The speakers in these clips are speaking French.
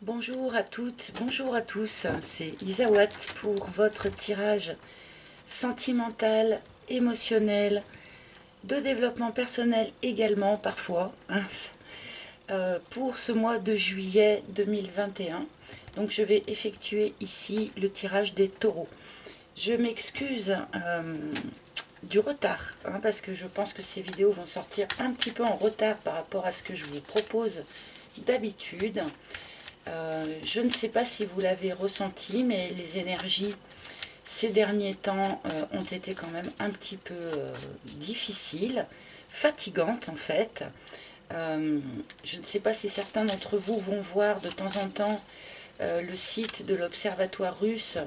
Bonjour à toutes, bonjour à tous, c'est Isawat pour votre tirage sentimental, émotionnel, de développement personnel également parfois, pour ce mois de juillet 2021. Donc je vais effectuer ici le tirage des taureaux. Je m'excuse du retard, parce que je pense que ces vidéos vont sortir un petit peu en retard par rapport à ce que je vous propose d'habitude. Je ne sais pas si vous l'avez ressenti, mais les énergies ces derniers temps ont été quand même un petit peu difficiles, fatigantes en fait. Je ne sais pas si certains d'entre vous vont voir de temps en temps le site de l'Observatoire russe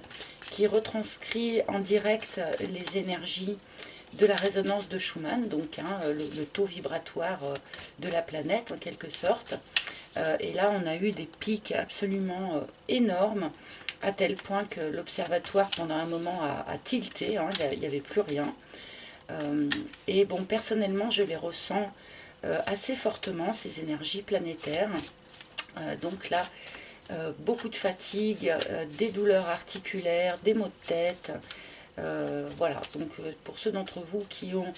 qui retranscrit en direct les énergies de la résonance de Schumann, donc le taux vibratoire de la planète en quelque sorte. Et là, on a eu des pics absolument énormes, à tel point que l'observatoire, pendant un moment, a tilté, il n'y avait plus rien. Et bon, personnellement, je les ressens assez fortement, ces énergies planétaires. Donc là, beaucoup de fatigue, des douleurs articulaires, des maux de tête. Voilà, donc pour ceux d'entre vous qui ont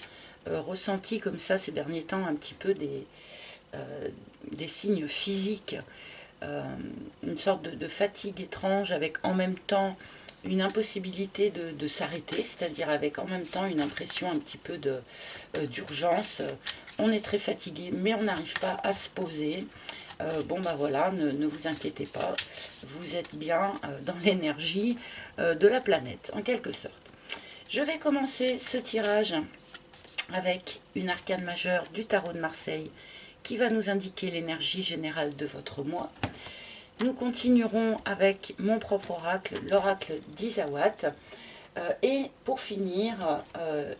ressenti comme ça ces derniers temps un petit peu des signes physiques, une sorte de fatigue étrange avec en même temps une impossibilité de s'arrêter, c'est-à-dire avec en même temps une impression un petit peu d'urgence. On est très fatigué, mais on n'arrive pas à se poser. Bon bah voilà, ne vous inquiétez pas, vous êtes bien dans l'énergie de la planète, en quelque sorte. Je vais commencer ce tirage avec une arcane majeure du tarot de Marseille qui va nous indiquer l'énergie générale de votre mois. Nous continuerons avec mon propre oracle, l'oracle d'Isawat. Et pour finir,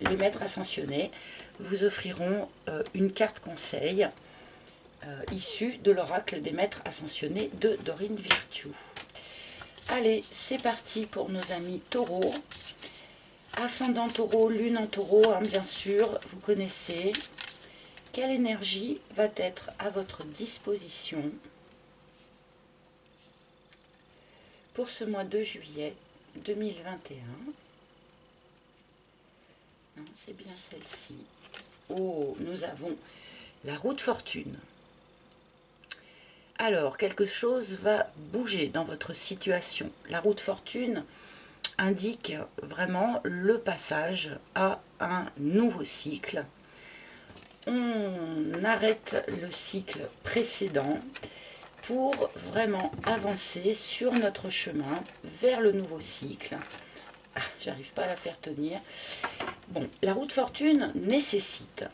les maîtres ascensionnés vous offriront une carte conseil issue de l'oracle des maîtres ascensionnés de Dorine Virtue. Allez, c'est parti pour nos amis taureaux. Ascendant taureau, lune en taureau, bien sûr, vous connaissez. Quelle énergie va être à votre disposition pour ce mois de juillet 2021? C'est bien celle-ci. Oh, nous avons la roue de fortune. Alors, quelque chose va bouger dans votre situation. La roue de fortune indique vraiment le passage à un nouveau cycle. On arrête le cycle précédent pour vraiment avancer sur notre chemin vers le nouveau cycle. Ah, j'arrive pas à la faire tenir. Bon, la roue de fortune nécessite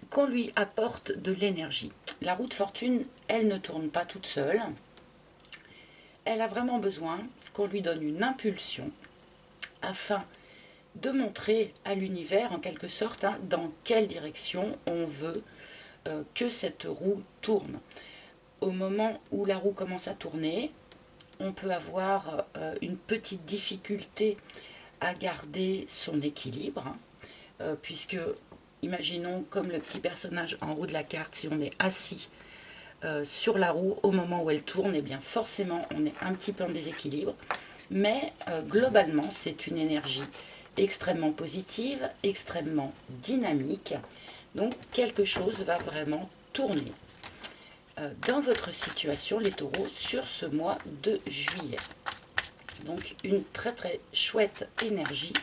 qu'on lui apporte de l'énergie. La roue de fortune, elle ne tourne pas toute seule. Elle a vraiment besoin qu'on lui donne une impulsion afin de montrer à l'univers, en quelque sorte, dans quelle direction on veut que cette roue tourne. Au moment où la roue commence à tourner, on peut avoir une petite difficulté à garder son équilibre, puisque, imaginons comme le petit personnage en haut de la carte, si on est assis sur la roue au moment où elle tourne, et bien forcément on est un petit peu en déséquilibre, mais globalement c'est une énergie extrêmement positive, extrêmement dynamique, donc quelque chose va vraiment tourner dans votre situation les taureaux sur ce mois de juillet. Donc une très très chouette énergie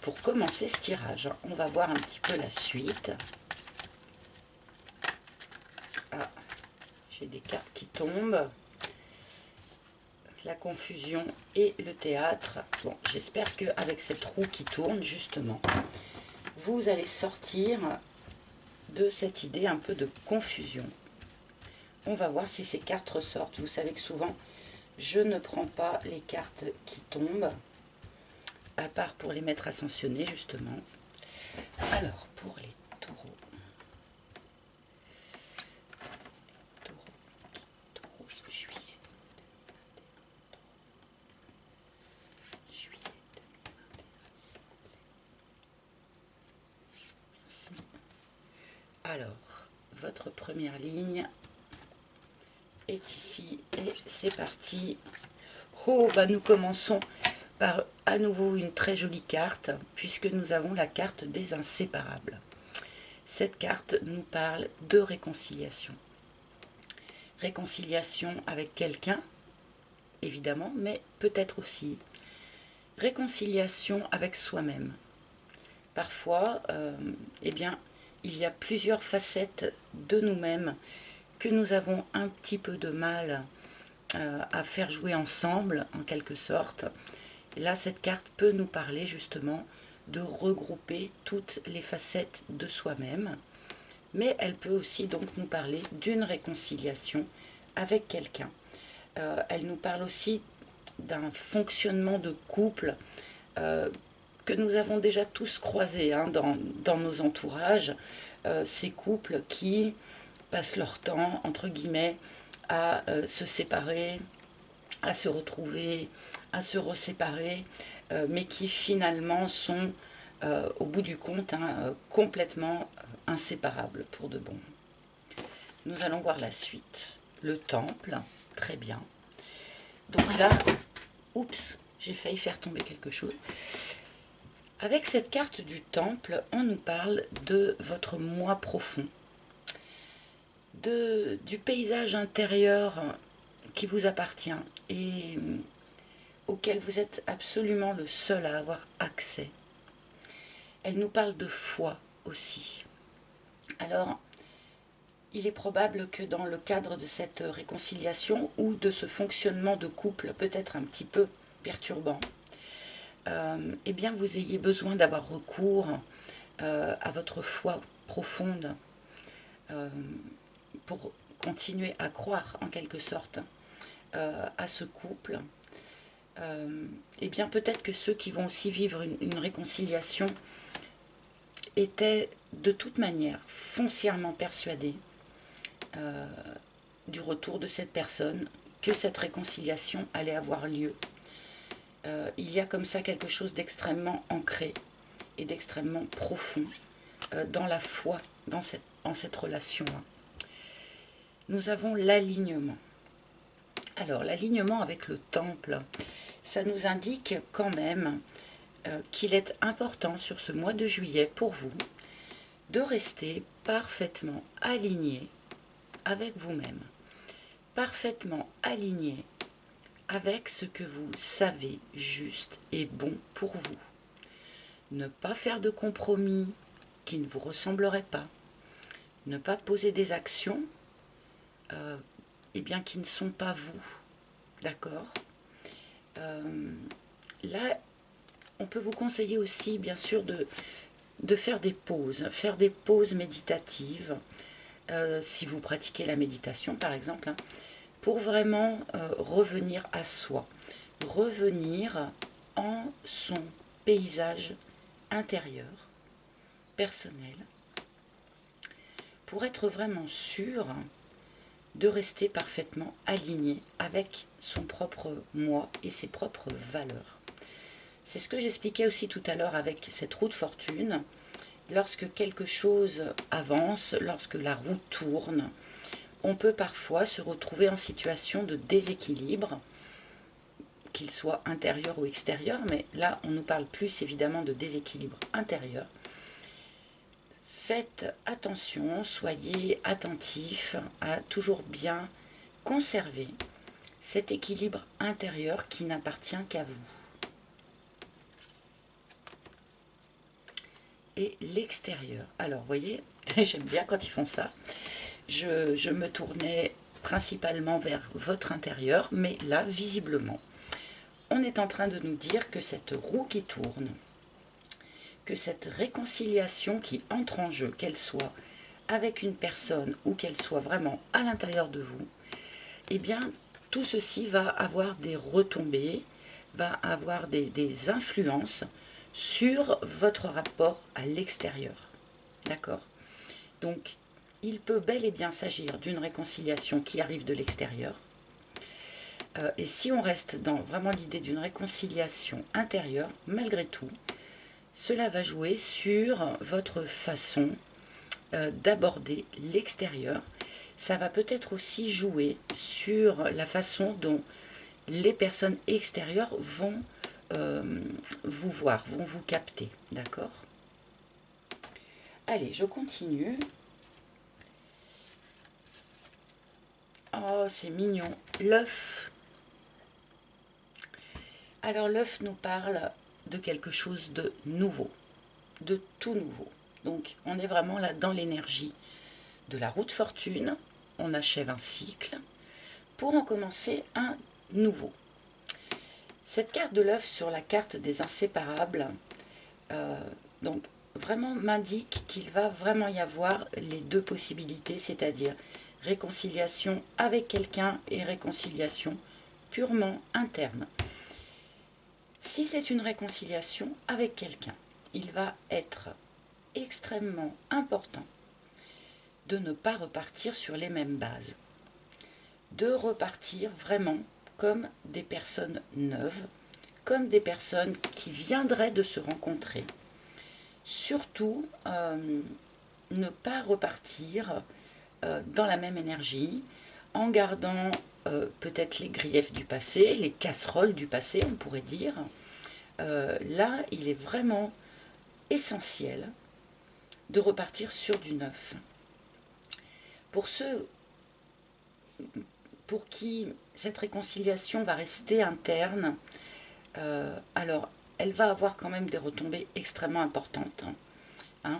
pour commencer ce tirage. On va voir un petit peu la suite. Ah, j'ai des cartes qui tombent. La confusion et le théâtre. Bon, j'espère qu'avec cette roue qui tourne, justement, vous allez sortir de cette idée un peu de confusion. On va voir si ces cartes ressortent. Vous savez que souvent, je ne prends pas les cartes qui tombent, à part pour les maîtres ascensionnés, justement. Alors, pour les taureaux. Taureaux, juillet. Juillet 2021. Alors, votre première ligne est ici et c'est parti. Oh, bah nous commençons par à nouveau une très jolie carte puisque nous avons la carte des inséparables. Cette carte nous parle de réconciliation. Réconciliation avec quelqu'un, évidemment, mais peut-être aussi réconciliation avec soi-même. Parfois, eh bien, il y a plusieurs facettes de nous-mêmes que nous avons un petit peu de mal à faire jouer ensemble, en quelque sorte. Et là, cette carte peut nous parler justement de regrouper toutes les facettes de soi-même, mais elle peut aussi donc nous parler d'une réconciliation avec quelqu'un. Elle nous parle aussi d'un fonctionnement de couple que nous avons déjà tous croisé dans nos entourages, ces couples qui passent leur temps, entre guillemets, à se séparer, à se retrouver, à se reséparer, mais qui finalement sont, au bout du compte, complètement inséparables pour de bon. Nous allons voir la suite. Le temple, très bien. Donc là, oups, j'ai failli faire tomber quelque chose. Avec cette carte du temple, on nous parle de votre moi profond, du paysage intérieur qui vous appartient et auquel vous êtes absolument le seul à avoir accès. Elle nous parle de foi aussi. Alors, il est probable que dans le cadre de cette réconciliation ou de ce fonctionnement de couple peut-être un petit peu perturbant, eh bien vous ayez besoin d'avoir recours à votre foi profonde pour continuer à croire en quelque sorte à ce couple. Eh bien peut-être que ceux qui vont aussi vivre une réconciliation étaient de toute manière foncièrement persuadés du retour de cette personne, que cette réconciliation allait avoir lieu. Il y a comme ça quelque chose d'extrêmement ancré et d'extrêmement profond dans la foi, en cette relation. Nous avons l'alignement. Alors, l'alignement avec le temple, ça nous indique quand même qu'il est important sur ce mois de juillet pour vous de rester parfaitement aligné avec vous-même, parfaitement aligné avec ce que vous savez juste et bon pour vous. Ne pas faire de compromis qui ne vous ressembleraient pas, ne pas poser des actions eh bien, qui ne sont pas vous, d'accord. Là, on peut vous conseiller aussi, bien sûr, de faire des pauses méditatives, si vous pratiquez la méditation, par exemple, hein, pour vraiment revenir à soi, revenir en son paysage intérieur, personnel, pour être vraiment sûr de rester parfaitement aligné avec son propre moi et ses propres valeurs. C'est ce que j'expliquais aussi tout à l'heure avec cette roue de fortune. Lorsque quelque chose avance, lorsque la roue tourne, on peut parfois se retrouver en situation de déséquilibre, qu'il soit intérieur ou extérieur, mais là on nous parle plus évidemment de déséquilibre intérieur. Faites attention, soyez attentifs à toujours bien conserver cet équilibre intérieur qui n'appartient qu'à vous. Et l'extérieur. Alors, vous voyez, j'aime bien quand ils font ça. Je me tournais principalement vers votre intérieur, mais là, visiblement, on est en train de nous dire que cette roue qui tourne, que cette réconciliation qui entre en jeu, qu'elle soit avec une personne ou qu'elle soit vraiment à l'intérieur de vous, eh bien, tout ceci va avoir des retombées, va avoir des influences sur votre rapport à l'extérieur. D'accord? Donc, il peut bel et bien s'agir d'une réconciliation qui arrive de l'extérieur. Et si on reste dans vraiment l'idée d'une réconciliation intérieure, malgré tout, cela va jouer sur votre façon d'aborder l'extérieur. ça va peut-être aussi jouer sur la façon dont les personnes extérieures vont vous voir, vont vous capter, d'accord? Allez, je continue. Oh, c'est mignon. L'œuf. Alors l'œuf nous parle de quelque chose de nouveau, de tout nouveau. Donc on est vraiment là dans l'énergie de la roue de fortune. On achève un cycle pour en commencer un nouveau. Cette carte de l'œuf sur la carte des inséparables, donc vraiment m'indique qu'il va vraiment y avoir les deux possibilités, c'est-à-dire réconciliation avec quelqu'un et réconciliation purement interne. Si c'est une réconciliation avec quelqu'un, il va être extrêmement important de ne pas repartir sur les mêmes bases, de repartir vraiment comme des personnes neuves, comme des personnes qui viendraient de se rencontrer. Surtout, ne pas repartir dans la même énergie, en gardant peut-être les griefs du passé, les casseroles du passé, on pourrait dire. Là, il est vraiment essentiel de repartir sur du neuf. Pour ceux pour qui cette réconciliation va rester interne, alors elle va avoir quand même des retombées extrêmement importantes,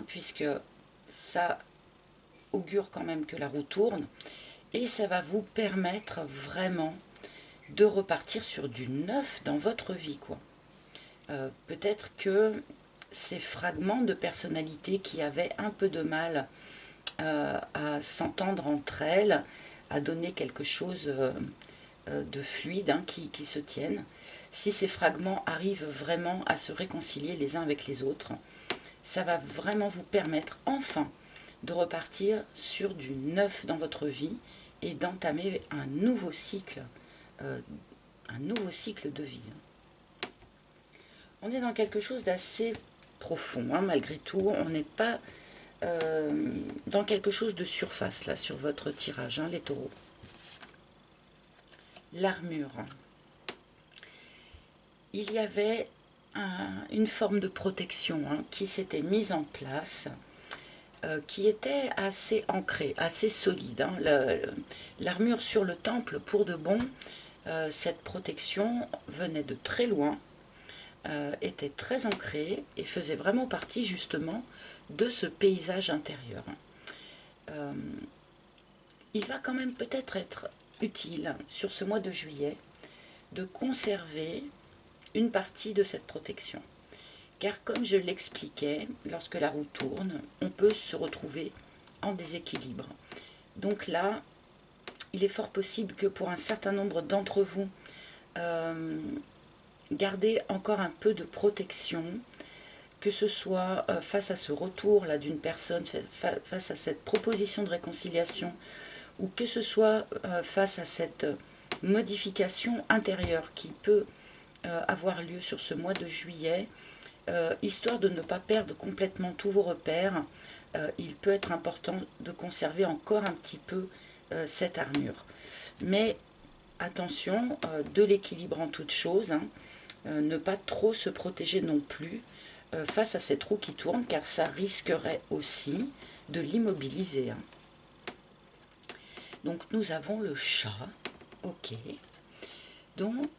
puisque ça augure quand même que la roue tourne, et ça va vous permettre vraiment de repartir sur du neuf dans votre vie, quoi. Peut-être que ces fragments de personnalité qui avaient un peu de mal à s'entendre entre elles, à donner quelque chose de fluide, qui se tienne, si ces fragments arrivent vraiment à se réconcilier les uns avec les autres, ça va vraiment vous permettre enfin de repartir sur du neuf dans votre vie et d'entamer un nouveau cycle de vie. On est dans quelque chose d'assez profond, malgré tout. On n'est pas dans quelque chose de surface, là, sur votre tirage, les taureaux. L'armure. Il y avait une forme de protection qui s'était mise en place, qui était assez ancrée, assez solide. L'armure sur le temple, pour de bon, cette protection venait de très loin, était très ancrée et faisait vraiment partie justement de ce paysage intérieur. Il va quand même peut-être être utile sur ce mois de juillet de conserver une partie de cette protection. Car comme je l'expliquais, lorsque la roue tourne, on peut se retrouver en déséquilibre. Donc là, il est fort possible que pour un certain nombre d'entre vous, gardez encore un peu de protection, que ce soit face à ce retour là d'une personne, face à cette proposition de réconciliation, ou que ce soit face à cette modification intérieure qui peut avoir lieu sur ce mois de juillet, histoire de ne pas perdre complètement tous vos repères, il peut être important de conserver encore un petit peu cette armure. Mais attention, de l'équilibre en toute chose, ne pas trop se protéger non plus face à cette roue qui tourne, car ça risquerait aussi de l'immobiliser. Donc nous avons le chat, ok. Donc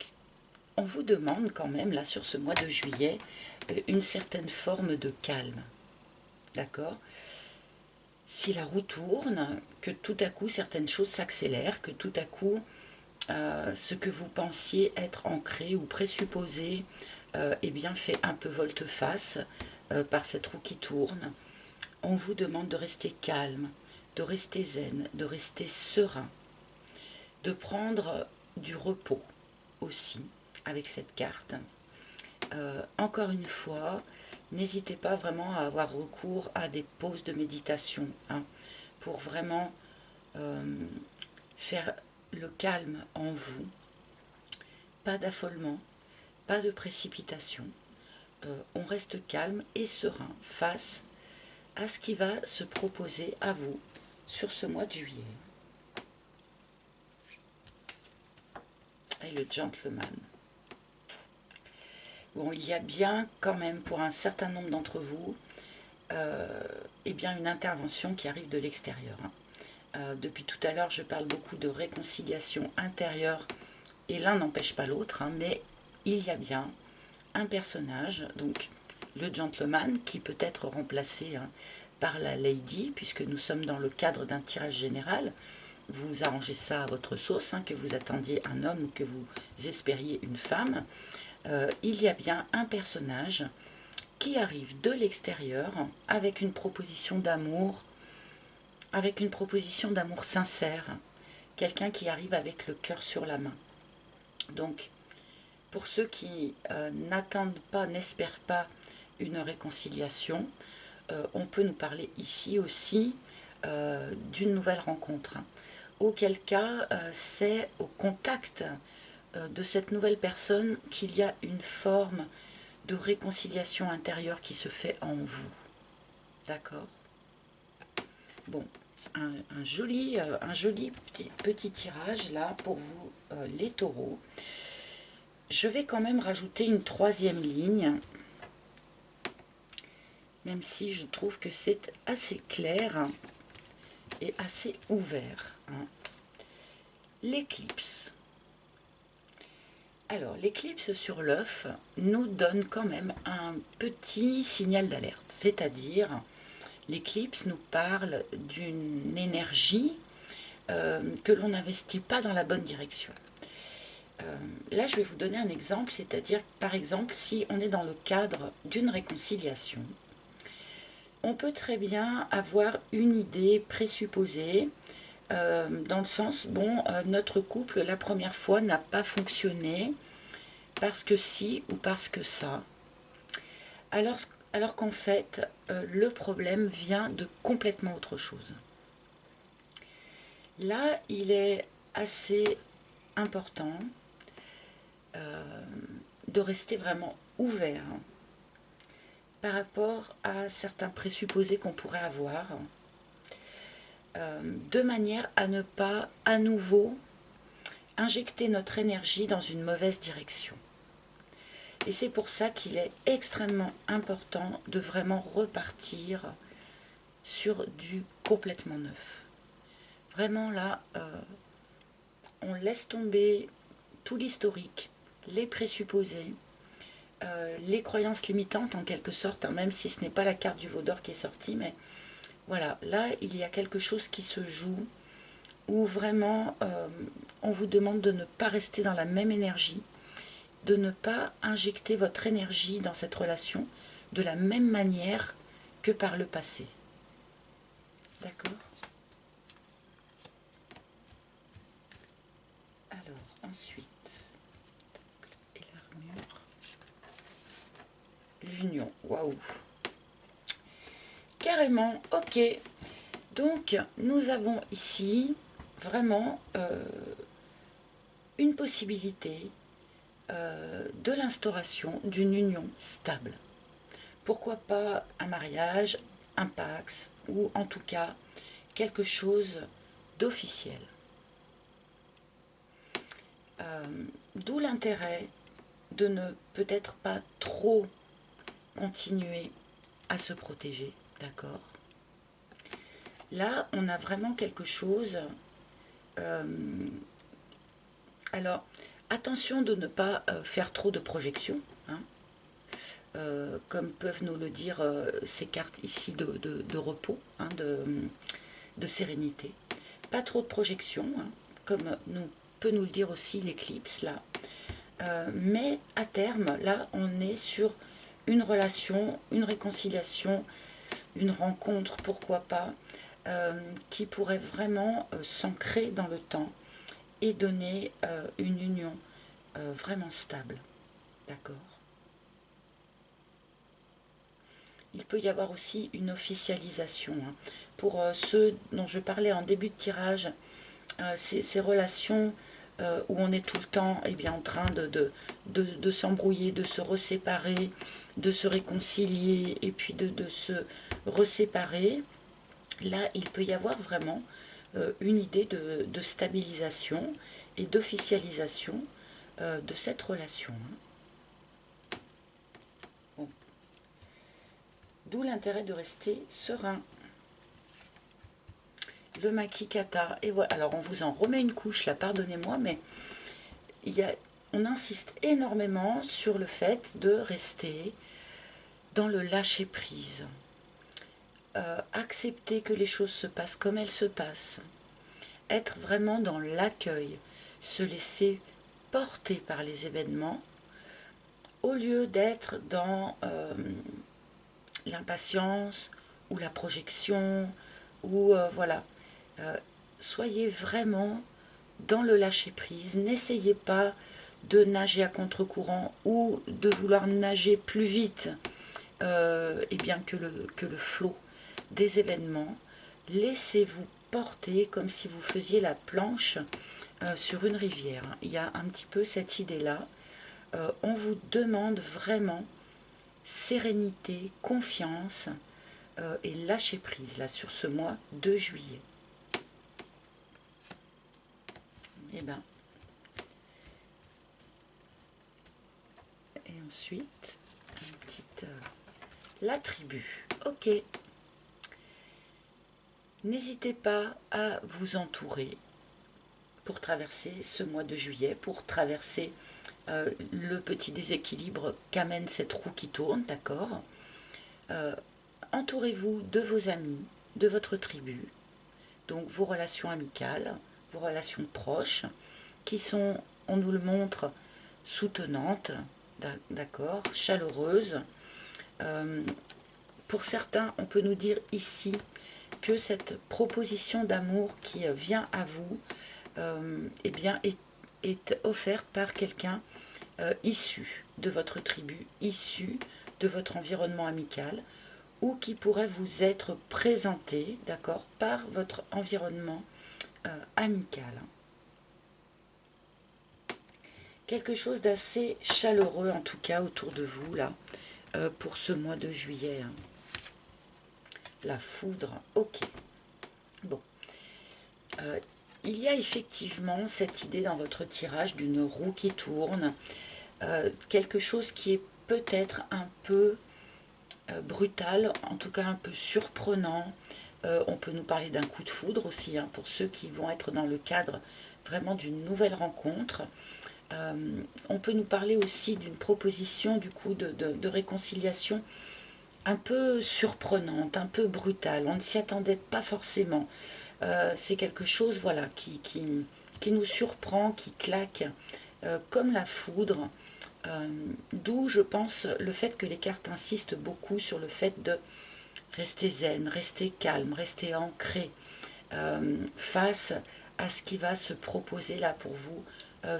on vous demande quand même, là sur ce mois de juillet, une certaine forme de calme, d'accord? Si la roue tourne, que tout à coup certaines choses s'accélèrent, que tout à coup ce que vous pensiez être ancré ou présupposé, eh bien fait un peu volte-face par cette roue qui tourne, on vous demande de rester calme, de rester zen, de rester serein, de prendre du repos aussi avec cette carte. Encore une fois, n'hésitez pas vraiment à avoir recours à des pauses de méditation pour vraiment faire le calme en vous. Pas d'affolement, pas de précipitation. On reste calme et serein face à ce qui va se proposer à vous sur ce mois de juillet. et le gentleman. Bon, il y a bien quand même pour un certain nombre d'entre vous eh bien une intervention qui arrive de l'extérieur. Depuis tout à l'heure, je parle beaucoup de réconciliation intérieure et l'un n'empêche pas l'autre, mais il y a bien un personnage, donc le gentleman, qui peut être remplacé par la lady, puisque nous sommes dans le cadre d'un tirage général. Vous arrangez ça à votre sauce, que vous attendiez un homme ou que vous espériez une femme. Il y a bien un personnage qui arrive de l'extérieur avec une proposition d'amour sincère, quelqu'un qui arrive avec le cœur sur la main. Donc, pour ceux qui n'attendent pas, n'espèrent pas une réconciliation, on peut nous parler ici aussi d'une nouvelle rencontre. Auquel cas, c'est au contact de cette nouvelle personne qu'il y a une forme de réconciliation intérieure qui se fait en vous. D'accord? Bon, un joli petit tirage là pour vous les taureaux. Je vais quand même rajouter une troisième ligne, même si je trouve que c'est assez clair et assez ouvert. L'éclipse. Alors, l'éclipse sur l'œuf nous donne quand même un petit signal d'alerte, c'est-à-dire l'éclipse nous parle d'une énergie que l'on n'investit pas dans la bonne direction. Là, je vais vous donner un exemple, c'est-à-dire, par exemple, si on est dans le cadre d'une réconciliation, on peut très bien avoir une idée présupposée, dans le sens, bon, notre couple, la première fois, n'a pas fonctionné, parce que si ou parce que ça. Alors qu'en fait, le problème vient de complètement autre chose. Là, il est assez important de rester vraiment ouvert par rapport à certains présupposés qu'on pourrait avoir, de manière à ne pas à nouveau injecter notre énergie dans une mauvaise direction. Et c'est pour ça qu'il est extrêmement important de vraiment repartir sur du complètement neuf. Vraiment là, on laisse tomber tout l'historique, les présupposés, les croyances limitantes en quelque sorte, même si ce n'est pas la carte du veau d'or qui est sortie, mais voilà, là il y a quelque chose qui se joue où vraiment on vous demande de ne pas rester dans la même énergie, de ne pas injecter votre énergie dans cette relation de la même manière que par le passé. D'accord? Alors, ensuite, et l'armure, l'union, waouh! Carrément, ok. Donc, nous avons ici vraiment une possibilité de l'instauration d'une union stable. Pourquoi pas un mariage, un pax, ou en tout cas quelque chose d'officiel. D'où l'intérêt de ne peut-être pas trop continuer à se protéger, d'accord? Là, on a vraiment quelque chose. Alors, attention de ne pas faire trop de projections, comme peuvent nous le dire ces cartes ici de repos, de sérénité. Pas trop de projections, comme peut nous le dire aussi l'éclipse, là. Mais à terme, là, on est sur une relation, une réconciliation, une rencontre, pourquoi pas, qui pourrait vraiment s'ancrer dans le temps et donner une union vraiment stable. D'accord? Il peut y avoir aussi une officialisation. Pour ceux dont je parlais en début de tirage, ces relations où on est tout le temps en train de s'embrouiller, de se reséparer, de se réconcilier et puis de se reséparer. Là, il peut y avoir vraiment une idée de stabilisation et d'officialisation de cette relation. Bon. D'où l'intérêt de rester serein. Le Makikata, et voilà. Alors on vous en remet une couche là, pardonnez-moi, mais on insiste énormément sur le fait de rester dans le lâcher-prise. Accepter que les choses se passent comme elles se passent. Être vraiment dans l'accueil, se laisser porter par les événements, au lieu d'être dans l'impatience ou la projection, ou voilà. Soyez vraiment dans le lâcher-prise. N'essayez pas de nager à contre-courant ou de vouloir nager plus vite et bien que le flot des événements. Laissez-vous porter comme si vous faisiez la planche sur une rivière. Il y a un petit peu cette idée-là. On vous demande vraiment sérénité, confiance et lâcher prise là sur ce mois de juillet. Et ensuite une petite la tribu. Ok. N'hésitez pas à vous entourer pour traverser ce mois de juillet, pour traverser le petit déséquilibre qu'amène cette roue qui tourne, d'accord. Entourez-vous de vos amis, de votre tribu, donc vos relations amicales, vos relations proches, qui sont, on nous le montre, soutenantes, d'accord, chaleureuses. Pour certains, on peut nous dire ici que cette proposition d'amour qui vient à vous eh bien, est offerte par quelqu'un issu de votre tribu, issu de votre environnement amical, ou qui pourrait vous être présenté, d'accord, par votre environnement amical. Quelque chose d'assez chaleureux, en tout cas, autour de vous, là, pour ce mois de juillet. La foudre, ok. Bon. Il y a effectivement cette idée dans votre tirage d'une roue qui tourne, quelque chose qui est peut-être un peu brutal, en tout cas un peu surprenant. On peut nous parler d'un coup de foudre aussi, hein, pour ceux qui vont être dans le cadre vraiment d'une nouvelle rencontre. On peut nous parler aussi d'une proposition du coup de réconciliation un peu surprenante, un peu brutale. On ne s'y attendait pas forcément. C'est quelque chose voilà, qui nous surprend, qui claque comme la foudre. D'où je pense le fait que les cartes insistent beaucoup sur le fait de rester zen, rester calme, rester ancré face à ce qui va se proposer là pour vous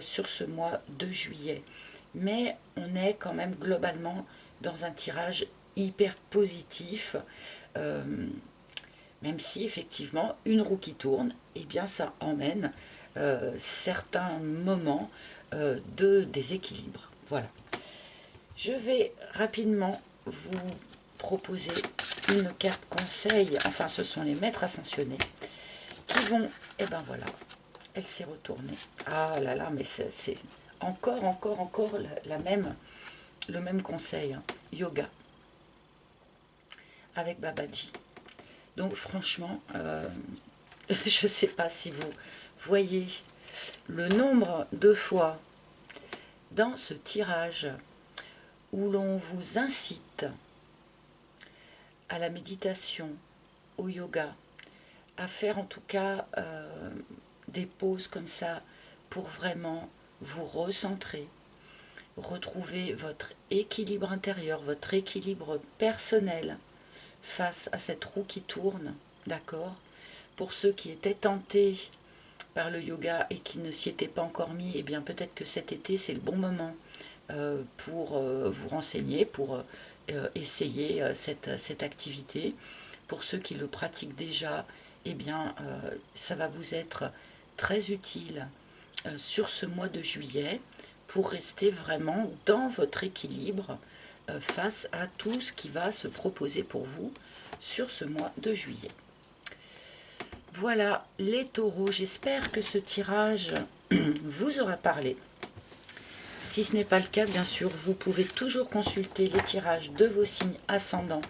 sur ce mois de juillet. Mais on est quand même globalement dans un tirage hyper positif, même si effectivement une roue qui tourne, eh bien ça emmène certains moments de déséquilibre. Voilà. Je vais rapidement vous proposer une carte conseil, enfin ce sont les maîtres ascensionnés qui vont, et ben voilà, elle s'est retournée. Ah là là, mais c'est encore le même conseil, hein. Yoga avec Babaji. Donc franchement, je ne sais pas si vous voyez le nombre de fois dans ce tirage où l'on vous incite à la méditation, au yoga, à faire en tout cas des pauses comme ça pour vraiment vous recentrer, retrouver votre équilibre intérieur, votre équilibre personnel face à cette roue qui tourne, d'accord. Pour ceux qui étaient tentés par le yoga et qui ne s'y étaient pas encore mis, eh bien peut-être que cet été c'est le bon moment pour vous renseigner, pour essayer cette activité. Pour ceux qui le pratiquent déjà, eh bien ça va vous être très utile sur ce mois de juillet pour rester vraiment dans votre équilibre face à tout ce qui va se proposer pour vous sur ce mois de juillet. Voilà les taureaux, j'espère que ce tirage vous aura parlé. Si ce n'est pas le cas, bien sûr, vous pouvez toujours consulter les tirages de vos signes ascendants,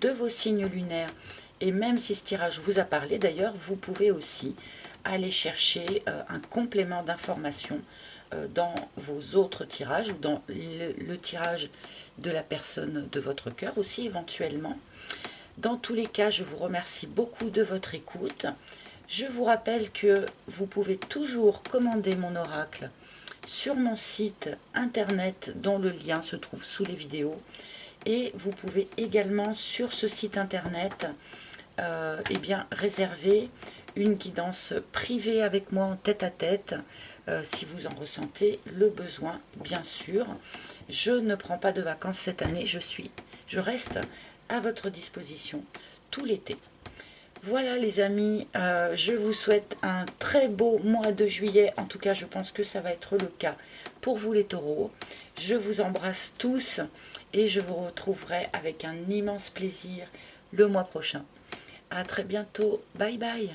de vos signes lunaires. Et même si ce tirage vous a parlé, d'ailleurs, vous pouvez aussi aller chercher un complément d'information dans vos autres tirages ou dans le tirage de la personne de votre cœur aussi éventuellement. Dans tous les cas, je vous remercie beaucoup de votre écoute. Je vous rappelle que vous pouvez toujours commander mon oracle sur mon site internet dont le lien se trouve sous les vidéos. Et vous pouvez également sur ce site internet eh bien, réserver une guidance privée avec moi en tête-à-tête si vous en ressentez le besoin, bien sûr. Je ne prends pas de vacances cette année, je reste à votre disposition tout l'été. Voilà les amis, je vous souhaite un très beau mois de juillet. En tout cas, je pense que ça va être le cas pour vous les taureaux. Je vous embrasse tous et je vous retrouverai avec un immense plaisir le mois prochain. À très bientôt. Bye bye.